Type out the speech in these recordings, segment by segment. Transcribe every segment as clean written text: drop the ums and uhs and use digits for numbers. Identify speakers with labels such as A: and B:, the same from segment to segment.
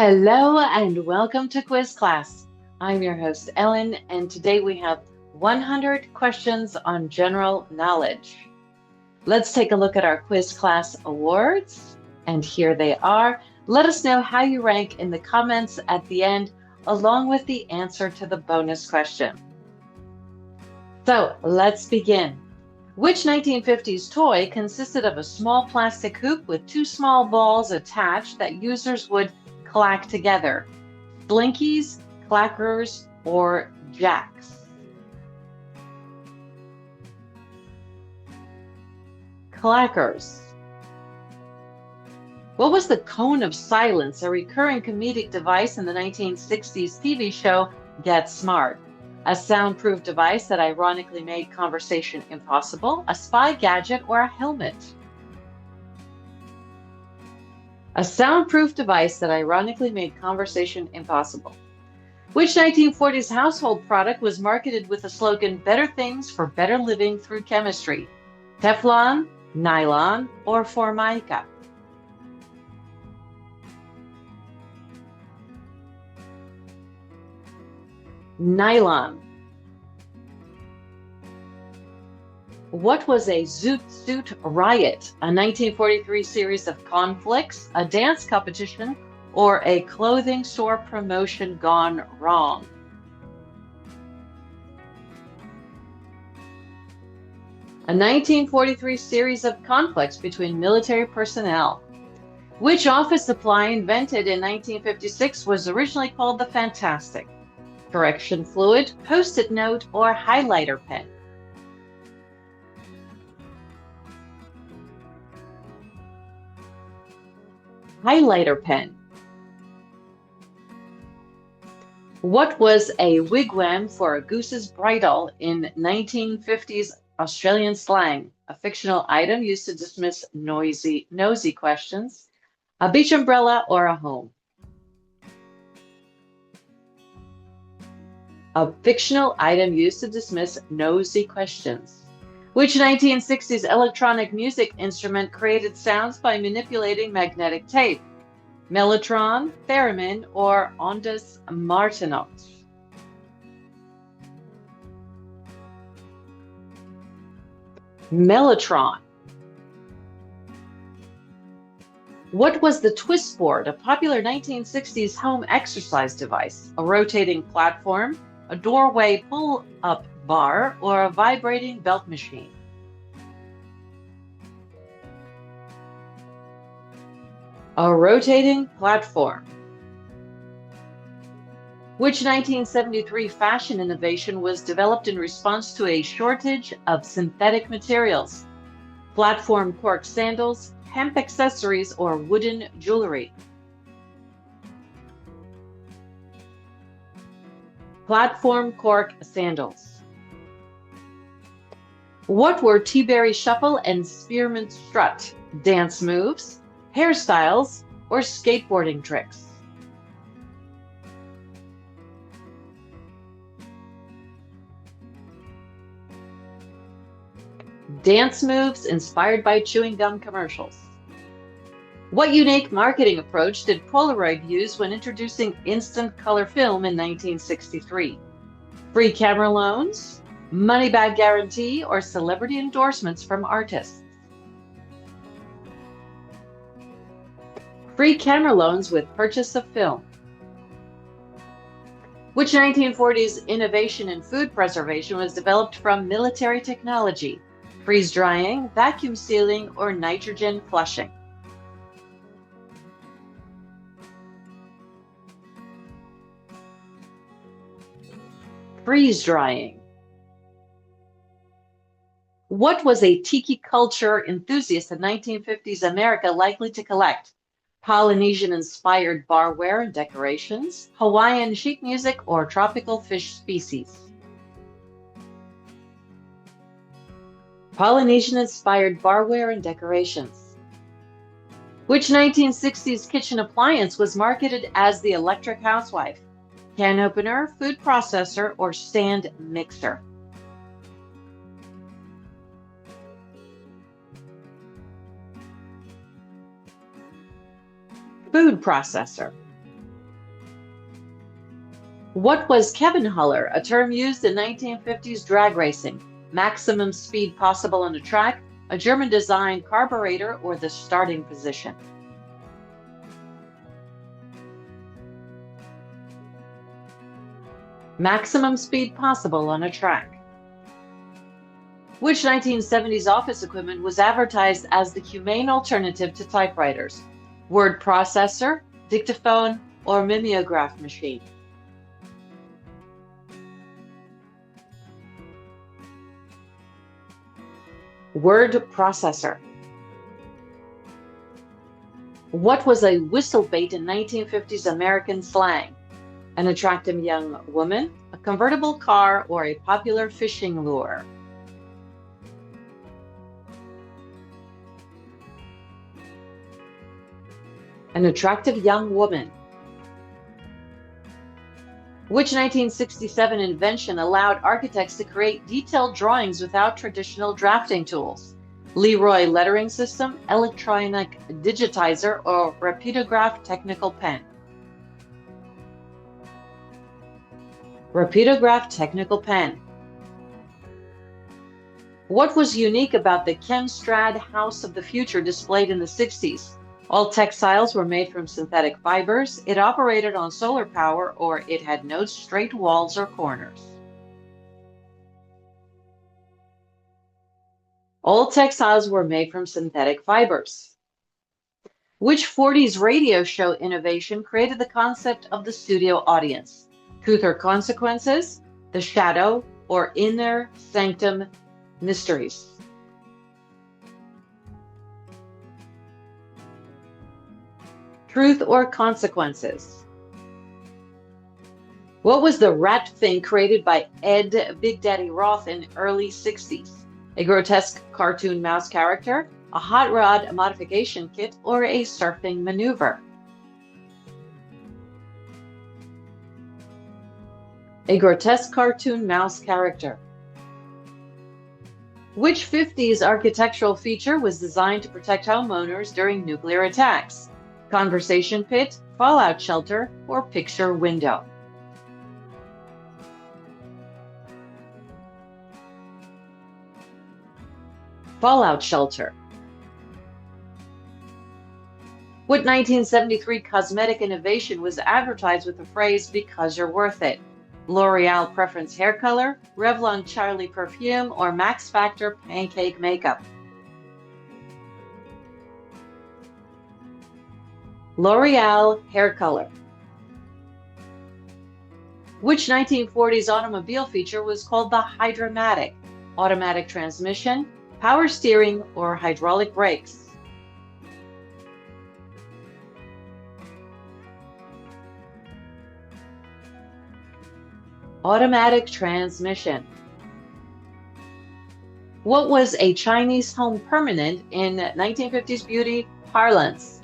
A: Hello and welcome to Quiz Class. I'm your host, Ellen, and today we have 100 questions on general knowledge. Let's take a look at our Quiz Class awards, and here they are. Let us know how you rank in the comments at the end, along with the answer to the bonus question. So let's begin. Which 1950s toy consisted of a small plastic hoop with two small balls attached that users would clack together? Slinkies, clackers, or jacks? Clackers. What was the cone of silence, a recurring comedic device in the 1960s TV show Get Smart? A soundproof device that ironically made conversation impossible, a spy gadget, or a helmet? A soundproof device that ironically made conversation impossible. Which 1940s household product was marketed with the slogan, "Better things for better living through chemistry"? Teflon, nylon, or Formica? Nylon. What was a Zoot Suit Riot? A 1943 series of conflicts, a dance competition, or a clothing store promotion gone wrong? A 1943 series of conflicts between military personnel. Which office supply invented in 1956 was originally called the Fantastic? Correction fluid, Post-it note, or highlighter pen? Highlighter pen. What was a wigwam for a goose's bridle in 1950s Australian slang? A fictional item used to dismiss nosy questions, a beach umbrella, or a home? A fictional item used to dismiss nosy questions. Which 1960s electronic music instrument created sounds by manipulating magnetic tape? Mellotron, theremin, or ondas martenot? Mellotron. What was the twist board, a popular 1960s home exercise device? A rotating platform, a doorway pull-up bar, or a vibrating belt machine? A rotating platform. Which 1973 fashion innovation was developed in response to a shortage of synthetic materials? Platform cork sandals, hemp accessories, or wooden jewelry? Platform cork sandals. What were T-Berry Shuffle and Spearmint Strut? Dance moves, hairstyles, or skateboarding tricks? Dance moves inspired by chewing gum commercials. What unique marketing approach did Polaroid use when introducing instant color film in 1963? Free camera loans, money back guarantee, or celebrity endorsements from artists? Free camera loans with purchase of film. Which 1940s innovation in food preservation was developed from military technology? Freeze drying, vacuum sealing, or nitrogen flushing? Freeze drying. What was a tiki culture enthusiast in 1950s America likely to collect? Polynesian-inspired barware and decorations, Hawaiian sheet music, or tropical fish species? Polynesian-inspired barware and decorations. Which 1960s kitchen appliance was marketed as the electric housewife? Can opener, food processor, or stand mixer? Food processor. What was Kevenhuller, a term used in 1950s drag racing? Maximum speed possible on a track, a German-designed carburetor, or the starting position? Maximum speed possible on a track. Which 1970s office equipment was advertised as the humane alternative to typewriters? Word processor, dictaphone, or mimeograph machine? Word processor. What was a whistle bait in 1950s American slang? An attractive young woman, a convertible car, or a popular fishing lure? An attractive young woman. Which 1967 invention allowed architects to create detailed drawings without traditional drafting tools? Leroy lettering system, electronic digitizer, or rapidograph technical pen? Rapidograph technical pen. What was unique about the Chemstrad House of the Future displayed in the 60s? All textiles were made from synthetic fibers, it operated on solar power, or it had no straight walls or corners. All textiles were made from synthetic fibers. Which 40s radio show innovation created the concept of the studio audience? Truth or Consequences, The Shadow, or Inner Sanctum Mysteries? Truth or Consequences. What was the rat thing created by Ed Big Daddy Roth in early 60s? A grotesque cartoon mouse character, a hot rod modification kit, or a surfing maneuver? A grotesque cartoon mouse character. Which 50s architectural feature was designed to protect homeowners during nuclear attacks? Conversation pit, fallout shelter, or picture window? Fallout shelter. What 1973 cosmetic innovation was advertised with the phrase, "because you're worth it"? L'Oreal Preference hair color, Revlon Charlie perfume, or Max Factor pancake makeup? L'Oreal hair color. Which 1940s automobile feature was called the Hydromatic? Automatic transmission, power steering, or hydraulic brakes? Automatic transmission. What was a Chinese home permanent in 1950s beauty parlance?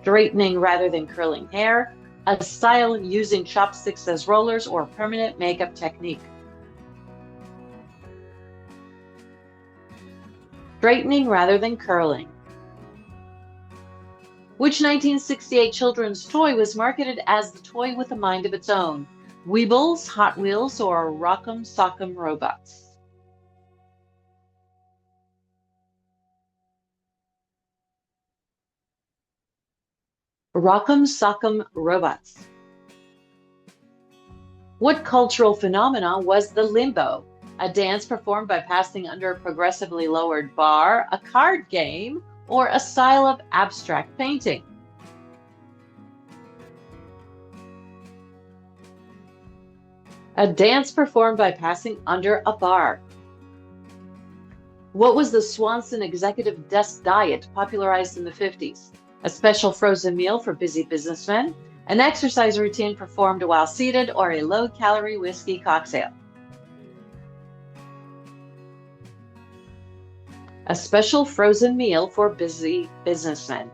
A: Straightening rather than curling hair, a style using chopsticks as rollers, or permanent makeup technique? Straightening rather than curling. Which 1968 children's toy was marketed as the toy with a mind of its own? Weebles, Hot Wheels, or Rock'em Sock'em Robots? Rock'em Sock'em Robots. What cultural phenomenon was the limbo? A dance performed by passing under a progressively lowered bar, a card game, or a style of abstract painting? A dance performed by passing under a bar. What was the Swanson executive desk diet popularized in the 50s? A special frozen meal for busy businessmen, an exercise routine performed while seated, or a low-calorie whiskey cocktail? A special frozen meal for busy businessmen.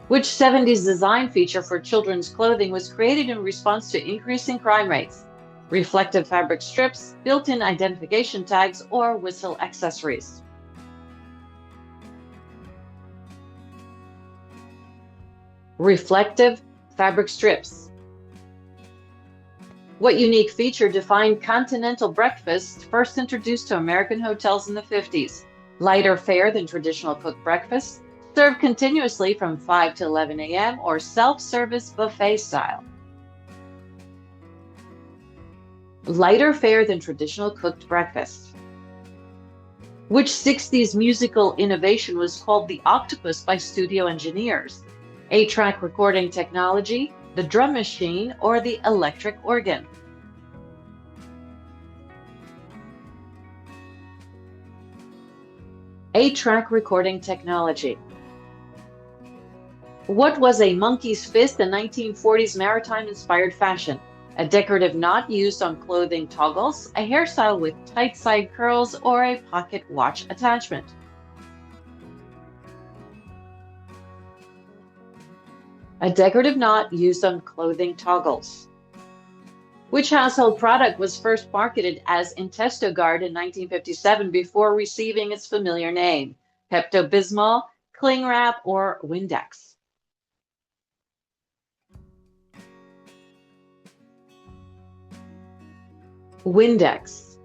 A: Which 70s design feature for children's clothing was created in response to increasing crime rates? Reflective fabric strips, built-in identification tags, or whistle accessories? Reflective fabric strips. What unique feature defined continental breakfast first introduced to American hotels in the 50s? Lighter fare than traditional cooked breakfast, served continuously from 5 to 11 a.m., or self-service buffet style? Lighter fare than traditional cooked breakfast. Which 60s musical innovation was called the octopus by studio engineers? 8-track recording technology, the drum machine, or the electric organ? 8-track recording technology. What was a monkey's fist in 1940s maritime-inspired fashion? A decorative knot used on clothing toggles, a hairstyle with tight side curls, or a pocket watch attachment? A decorative knot used on clothing toggles. Which household product was first marketed as Intestogard in 1957 before receiving its familiar name? Pepto-Bismol, Cling Wrap, or Windex? Windex.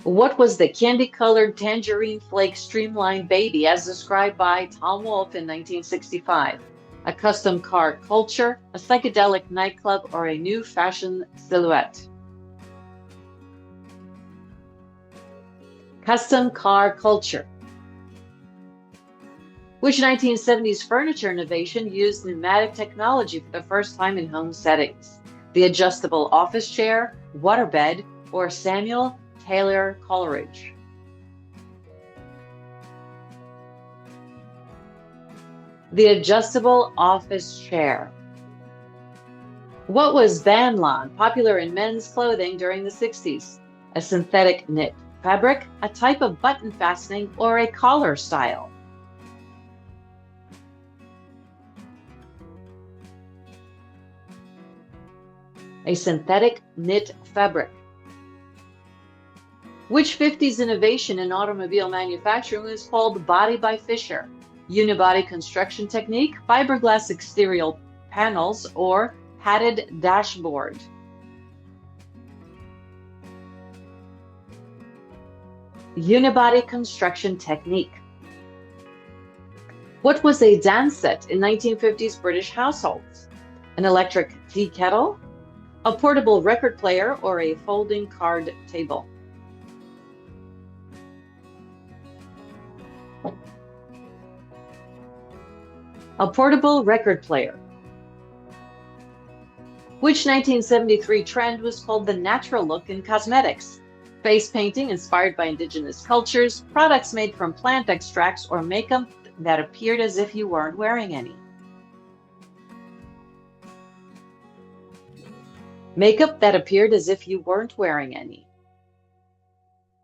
A: What was the candy-colored tangerine flake streamlined baby as described by Tom Wolfe in 1965? A custom car culture, a psychedelic nightclub, or a new fashion silhouette? Custom car culture. Which 1970s furniture innovation used pneumatic technology for the first time in home settings? The adjustable office chair, waterbed, or Samuel Taylor Coleridge? The adjustable office chair. What was banlan, popular in men's clothing during the 60s? A synthetic knit fabric, a type of button fastening, or a collar style? A synthetic knit fabric. Which 50s innovation in automobile manufacturing was called Body by Fisher? Unibody construction technique, fiberglass exterior panels, or padded dashboard? Unibody construction technique. What was a dance set in 1950s British households? An electric tea kettle, a portable record player, or a folding card table? A portable record player. Which 1973 trend was called the natural look in cosmetics? Face painting inspired by indigenous cultures, products made from plant extracts, or makeup that appeared as if you weren't wearing any? Makeup that appeared as if you weren't wearing any.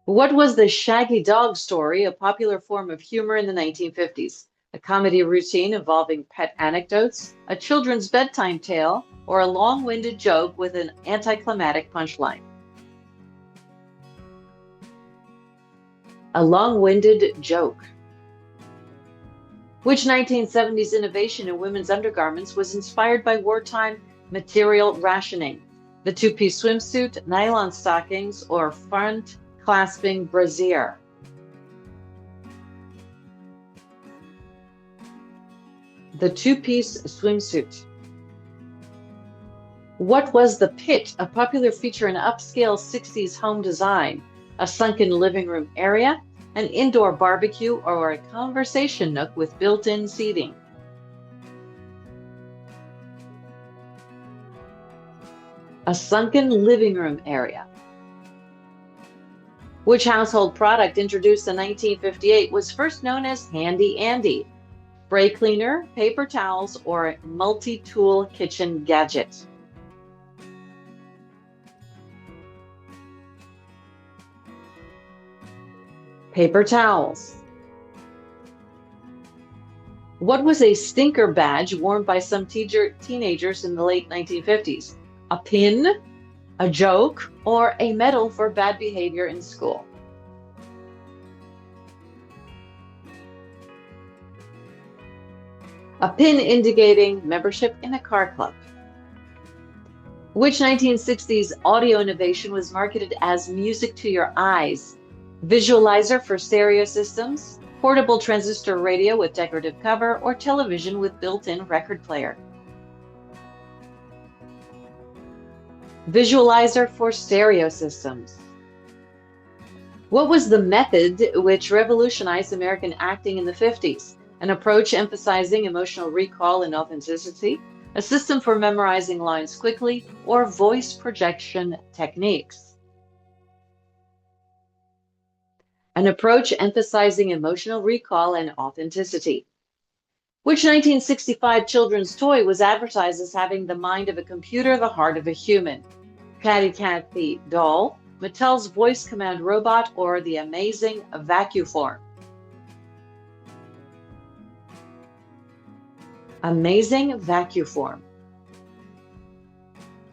A: What was the Shaggy Dog story, a popular form of humor in the 1950s? A comedy routine involving pet anecdotes, a children's bedtime tale, or a long-winded joke with an anticlimactic punchline? A long-winded joke. Which 1970s innovation in women's undergarments was inspired by wartime material rationing? The two-piece swimsuit, nylon stockings, or front clasping brassiere? The two-piece swimsuit. What was the pit, a popular feature in upscale 60s home design? A sunken living room area, an indoor barbecue, or a conversation nook with built-in seating? A sunken living room area. Which household product introduced in 1958 was first known as Handy Andy? Spray cleaner, paper towels, or a multi-tool kitchen gadget? Paper towels. What was a stinker badge worn by some teenagers in the late 1950s? A pin, a joke, or a medal for bad behavior in school? A pin indicating membership in a car club. Which 1960s audio innovation was marketed as music to your eyes? Visualizer for stereo systems, portable transistor radio with decorative cover, or television with built-in record player? Visualizer for stereo systems. What was the method which revolutionized American acting in the 50s? An approach emphasizing emotional recall and authenticity, a system for memorizing lines quickly, or voice projection techniques? An approach emphasizing emotional recall and authenticity. Which 1965 children's toy was advertised as having the mind of a computer, the heart of a human? Patty Cathy doll, Mattel's voice command robot, or the amazing Vacuform? Amazing Vacuform.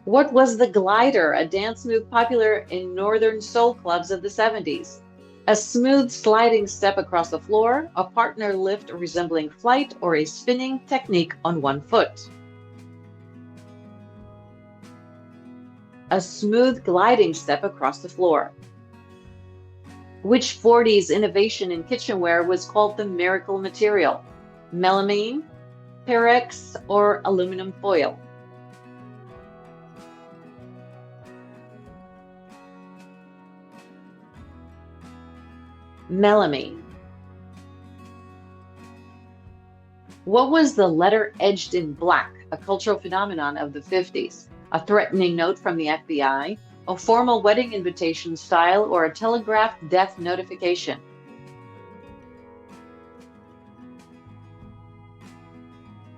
A: What was the glider, a dance move popular in northern soul clubs of the 70s? A smooth sliding step across the floor, a partner lift resembling flight, or a spinning technique on one foot? A smooth gliding step across the floor. Which 40s innovation in kitchenware was called the miracle material? Melamine, Pyrex, or aluminum foil? Melamine. What was the letter edged in black, a cultural phenomenon of the 50s? A threatening note from the FBI, a formal wedding invitation style, or a telegraphed death notification?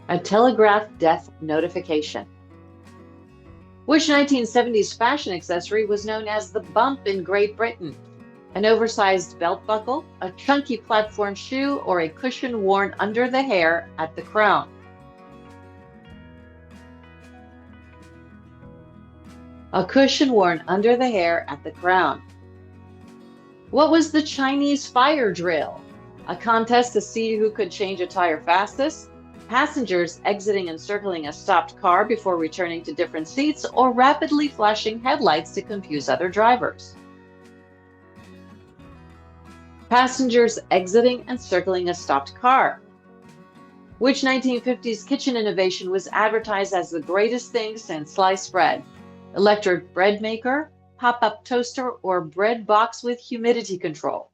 A: A telegraphed death notification. Which 1970s fashion accessory was known as the bump in Great Britain? An oversized belt buckle, a chunky platform shoe, or a cushion worn under the hair at the crown? A cushion worn under the hair at the crown. What was the Chinese fire drill? A contest to see who could change a tire fastest, passengers exiting and circling a stopped car before returning to different seats, or rapidly flashing headlights to confuse other drivers? Passengers exiting and circling a stopped car. Which 1950s kitchen innovation was advertised as the greatest thing since sliced bread? Electric bread maker, pop-up toaster, or bread box with humidity control?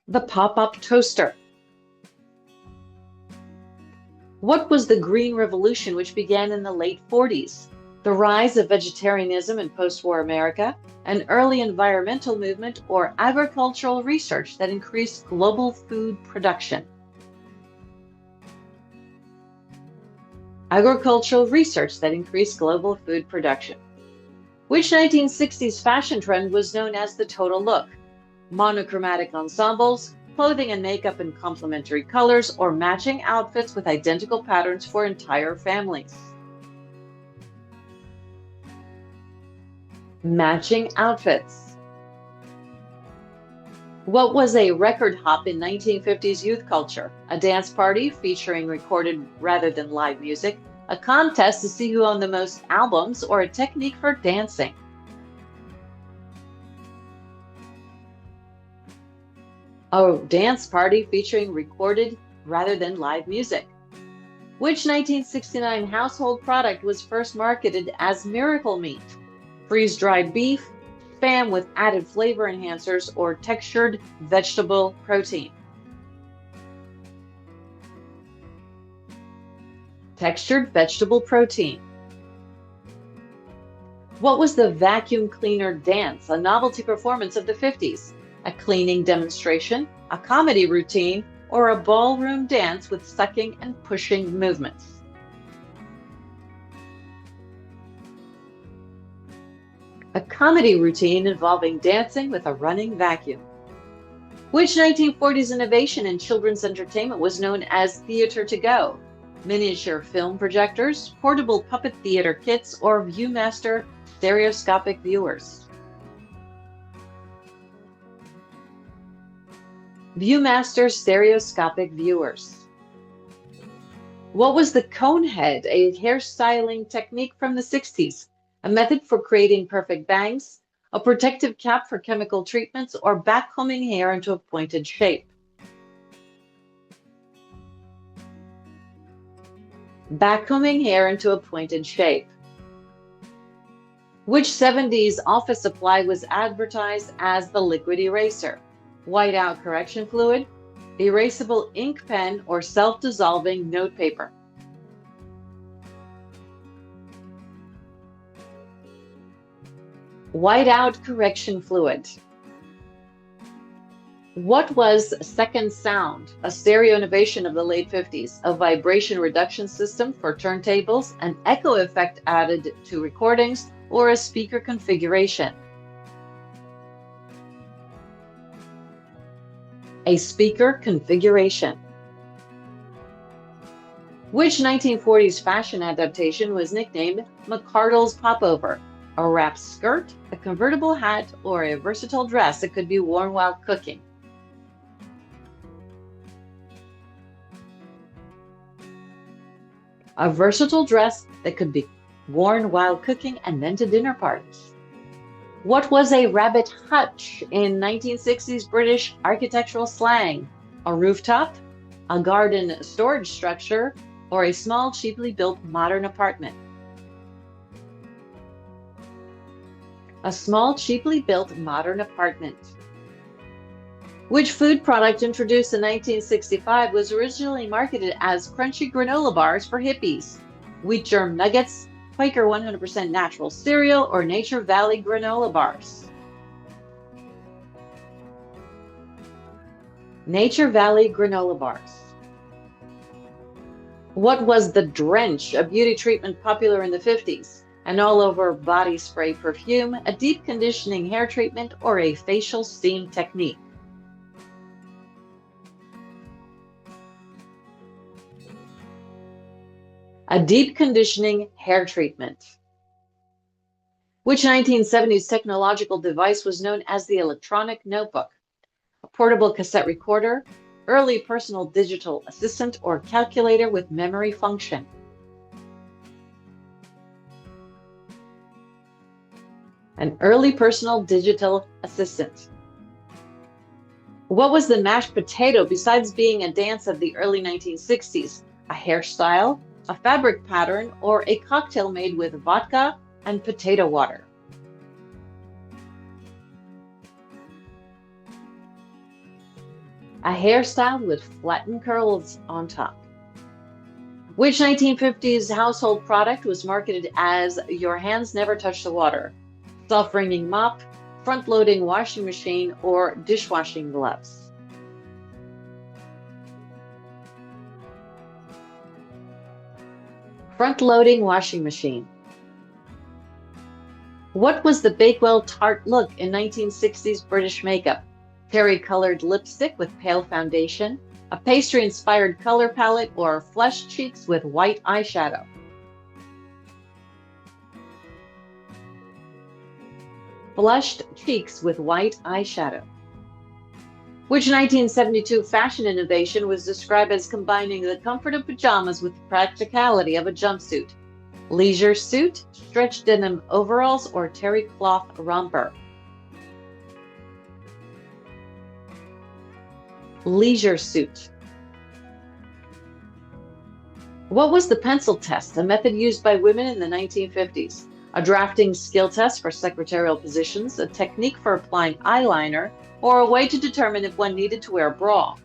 A: The pop-up toaster. What was the Green Revolution, which began in the late 40s? The rise of vegetarianism in post-war America, an early environmental movement, or agricultural research that increased global food production? Agricultural research that increased global food production. Which 1960s fashion trend was known as the total look? Monochromatic ensembles, clothing and makeup in complementary colors, or matching outfits with identical patterns for entire families? Matching outfits. What was a record hop in 1950s youth culture? A dance party featuring recorded rather than live music, a contest to see who owned the most albums, or a technique for dancing? A dance party featuring recorded rather than live music. Which 1969 household product was first marketed as Miracle Meat? Freeze-dried beef, Spam with added flavor enhancers, or textured vegetable protein? Textured vegetable protein. What was the vacuum cleaner dance, a novelty performance of the 50s? A cleaning demonstration, a comedy routine, or a ballroom dance with sucking and pushing movements? A comedy routine involving dancing with a running vacuum. Which 1940s innovation in children's entertainment was known as theater to go? Miniature film projectors, portable puppet theater kits, or Viewmaster stereoscopic viewers? Viewmaster stereoscopic viewers. What was the cone head, a hairstyling technique from the 60s, a method for creating perfect bangs, a protective cap for chemical treatments, or backcombing hair into a pointed shape? Backcombing hair into a pointed shape. Which 70s office supply was advertised as the liquid eraser? Whiteout correction fluid, erasable ink pen, or self-dissolving notepaper? Whiteout correction fluid. What was Second Sound, a stereo innovation of the late 50s, a vibration reduction system for turntables, an echo effect added to recordings, or a speaker configuration? A speaker configuration. Which 1940s fashion adaptation was nicknamed McCardle's Popover? A wrap skirt, a convertible hat, or a versatile dress that could be worn while cooking? A versatile dress that could be worn while cooking and then to dinner parties. What was a rabbit hutch in 1960s British architectural slang? A rooftop, a garden storage structure, or a small, cheaply built modern apartment? A small, cheaply built modern apartment. Which food product introduced in 1965 was originally marketed as crunchy granola bars for hippies? Wheat germ nuggets, Quaker 100% natural cereal, or Nature Valley granola bars? Nature Valley granola bars. What was the Drench, a beauty treatment popular in the 50s? An all-over body spray perfume, a deep conditioning hair treatment, or a facial steam technique? A deep conditioning hair treatment. Which 1970s technological device was known as the electronic notebook? A portable cassette recorder, early personal digital assistant, or calculator with memory function? An early personal digital assistant. What was the mashed potato besides being a dance of the early 1960s? A hairstyle, a fabric pattern, or a cocktail made with vodka and potato water? A hairstyle with flattened curls on top. Which 1950s household product was marketed as your hands never touch the water? Self-wringing mop, front-loading washing machine, or dishwashing gloves? Front-loading washing machine. What was the Bakewell Tarte look in 1960s British makeup? Terry-colored lipstick with pale foundation, a pastry-inspired color palette, or flushed cheeks with white eyeshadow? Flushed cheeks with white eyeshadow. Which 1972 fashion innovation was described as combining the comfort of pajamas with the practicality of a jumpsuit? Leisure suit, stretch denim overalls, or terry cloth romper? Leisure suit. What was the pencil test, a method used by women in the 1950s? A drafting skill test for secretarial positions, a technique for applying eyeliner, or a way to determine if one needed to wear a bra?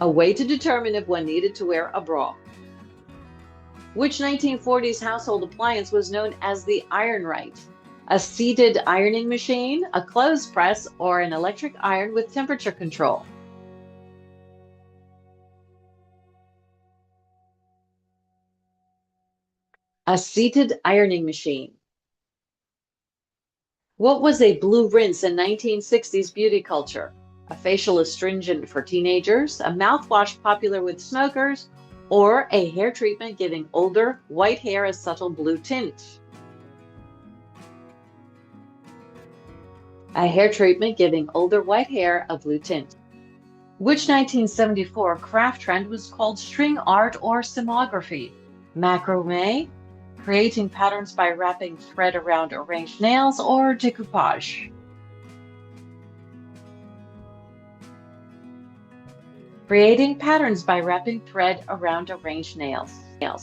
A: A way to determine if one needed to wear a bra. Which 1940s household appliance was known as the iron right? A seated ironing machine, a clothes press, or an electric iron with temperature control? A seated ironing machine. What was a blue rinse in 1960s beauty culture? A facial astringent for teenagers, a mouthwash popular with smokers, or a hair treatment giving older white hair a subtle blue tint? A hair treatment giving older white hair a blue tint. Which 1974 craft trend was called string art or simography? Macrame, creating patterns by wrapping thread around arranged nails, or decoupage? Creating patterns by wrapping thread around arranged nails.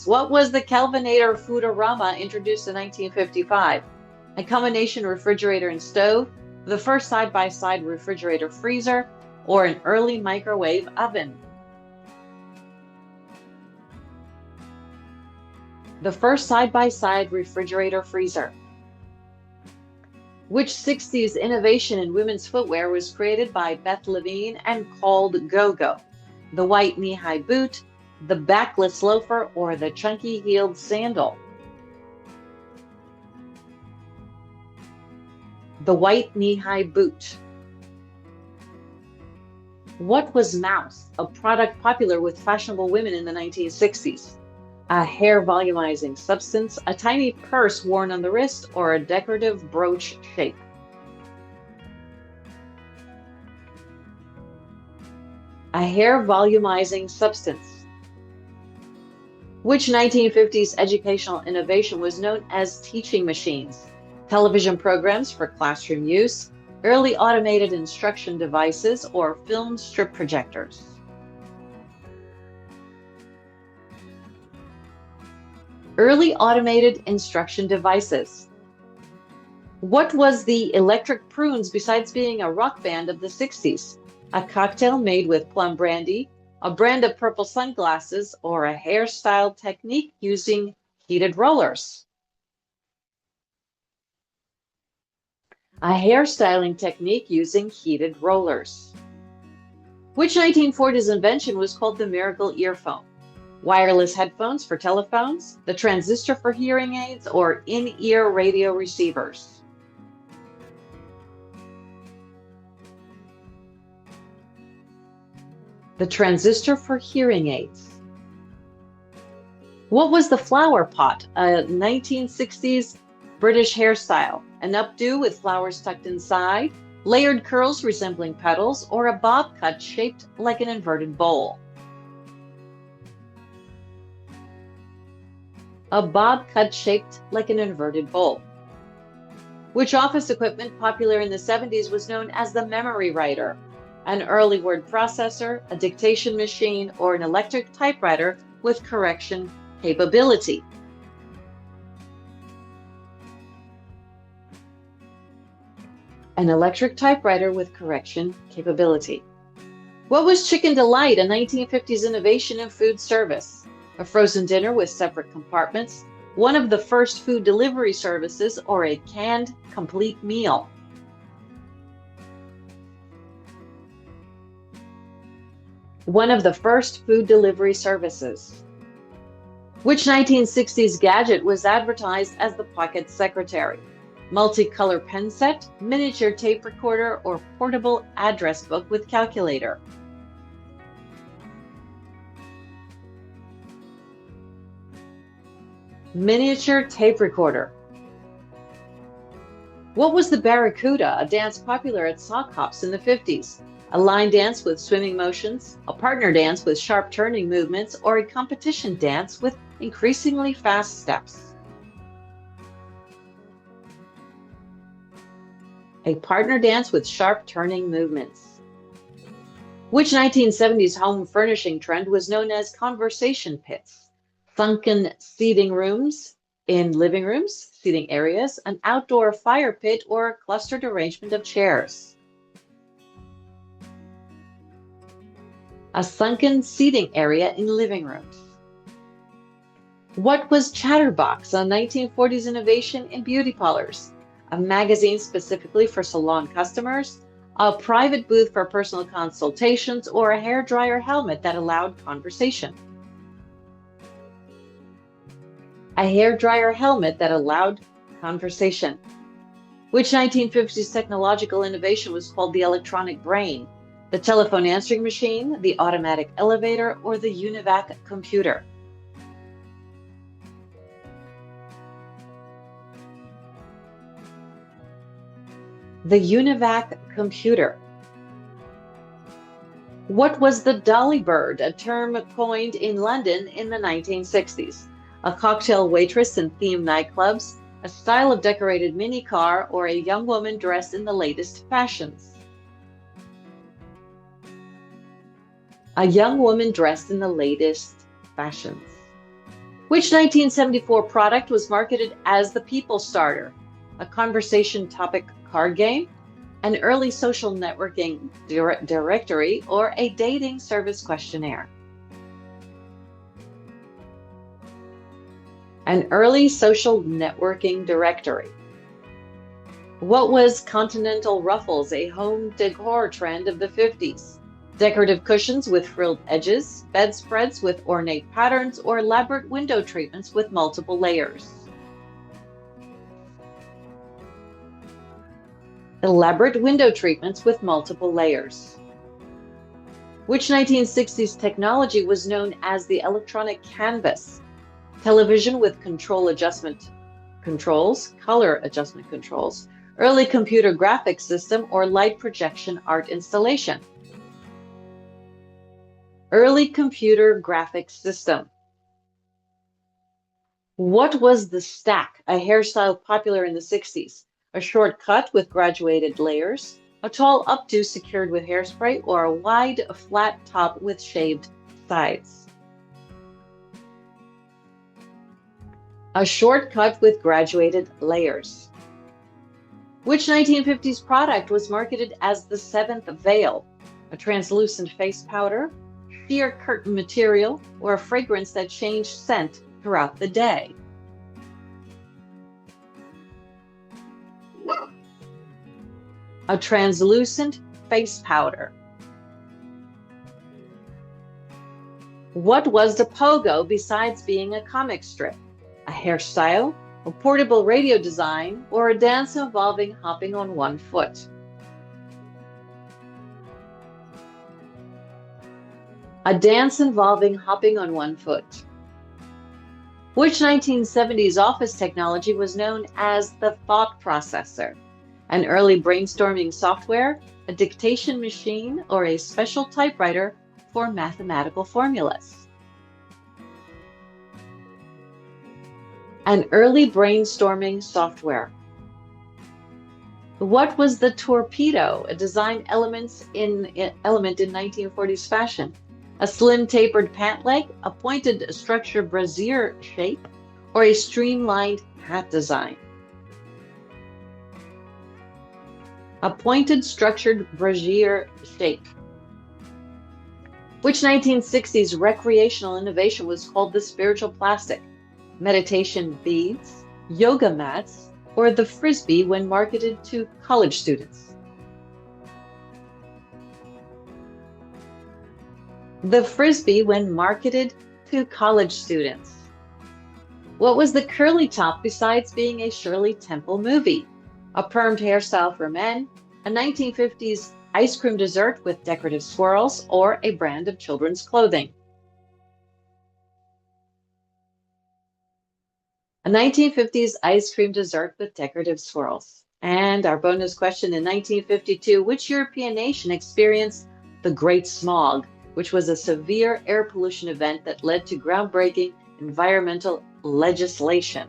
A: What was the Kelvinator Foodorama introduced in 1955? A combination refrigerator and stove, the first side-by-side refrigerator freezer, or an early microwave oven? The first side-by-side refrigerator freezer. Which 60s innovation in women's footwear was created by Beth Levine and called Go-Go? The white knee-high boot, the backless loafer, or the chunky-heeled sandal? The white knee-high boot. What was Mouse, a product popular with fashionable women in the 1960s? A hair volumizing substance, a tiny purse worn on the wrist, or a decorative brooch shape? A hair volumizing substance. Which 1950s educational innovation was known as teaching machines? Television programs for classroom use, early automated instruction devices, or film strip projectors? Early automated instruction devices. What was the Electric Prunes besides being a rock band of the 60s? A cocktail made with plum brandy, a brand of purple sunglasses, or a hairstyle technique using heated rollers? A hairstyling technique using heated rollers. Which 1940s invention was called the miracle earphone? Wireless headphones for telephones, the transistor for hearing aids, or in-ear radio receivers? The transistor for hearing aids. What was the flower pot? A 1960s British hairstyle, an updo with flowers tucked inside, layered curls resembling petals, or a bob cut shaped like an inverted bowl? A bob cut shaped like an inverted bowl. Which office equipment popular in the 70s was known as the memory writer? An early word processor, a dictation machine, or an electric typewriter with correction capability? An electric typewriter with correction capability. What was Chicken Delight, a 1950s innovation in food service? A frozen dinner with separate compartments, one of the first food delivery services, or a canned complete meal? One of the first food delivery services. Which 1960s gadget was advertised as the pocket secretary? Multicolor pen set, miniature tape recorder, or portable address book with calculator? Miniature tape recorder. What was the Barracuda, a dance popular at sock hops in the 50s? A line dance with swimming motions, a partner dance with sharp turning movements, or a competition dance with increasingly fast steps? A partner dance with sharp turning movements. Which 1970s home furnishing trend was known as conversation pits? Sunken seating rooms in living rooms, seating areas, an outdoor fire pit, or a clustered arrangement of chairs? A sunken seating area in living rooms. What was Chatterbox, a 1940s innovation in beauty parlors? A magazine specifically for salon customers, a private booth for personal consultations, or a hairdryer helmet that allowed conversation? A hairdryer helmet that allowed conversation. Which 1950s technological innovation was called the electronic brain? The telephone answering machine, the automatic elevator, or the UNIVAC computer? The UNIVAC computer. What was the Dolly Bird, a term coined in London in the 1960s? A cocktail waitress in themed nightclubs, a style of decorated mini car, or a young woman dressed in the latest fashions? A young woman dressed in the latest fashions. Which 1974 product was marketed as the People Starter? A conversation topic card game, an early social networking directory, or a dating service questionnaire? An early social networking directory. What was continental ruffles, a home decor trend of the 50s? Decorative cushions with frilled edges, bedspreads with ornate patterns, or elaborate window treatments with multiple layers? Elaborate window treatments with multiple layers. Which 1960s technology was known as the electronic canvas? Television with color adjustment controls, early computer graphics system, or light projection art installation? Early computer graphics system. What was the stack, a hairstyle popular in the 60s? A short cut with graduated layers, a tall updo secured with hairspray, or a wide, flat top with shaved sides? A short cut with graduated layers. Which 1950s product was marketed as the Seventh Veil? A translucent face powder, sheer curtain material, or a fragrance that changed scent throughout the day? A translucent face powder. What was the pogo besides being a comic strip? A hairstyle, a portable radio design, or a dance involving hopping on one foot? A dance involving hopping on one foot. Which 1970s office technology was known as the thought processor? An early brainstorming software, a dictation machine, or a special typewriter for mathematical formulas? An early brainstorming software. What was the torpedo, a design element in 1940s fashion? A slim tapered pant leg, a pointed structure brassiere shape, or a streamlined hat design? A pointed structured brassiere shape. Which 1960s recreational innovation was called the spiritual plastic? Meditation beads, yoga mats, or the frisbee when marketed to college students? The frisbee when marketed to college students. What was the curly top besides being a Shirley Temple movie? A permed hairstyle for men, a 1950s ice cream dessert with decorative swirls, or a brand of children's clothing? A 1950s ice cream dessert with decorative swirls. And our bonus question: in 1952, which European nation experienced the Great Smog, which was a severe air pollution event that led to groundbreaking environmental legislation?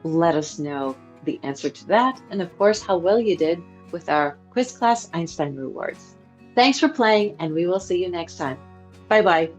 A: Let us know the answer to that, and of course, how well you did with our quiz class Einstein rewards. Thanks for playing, and we will see you next time. Bye-bye.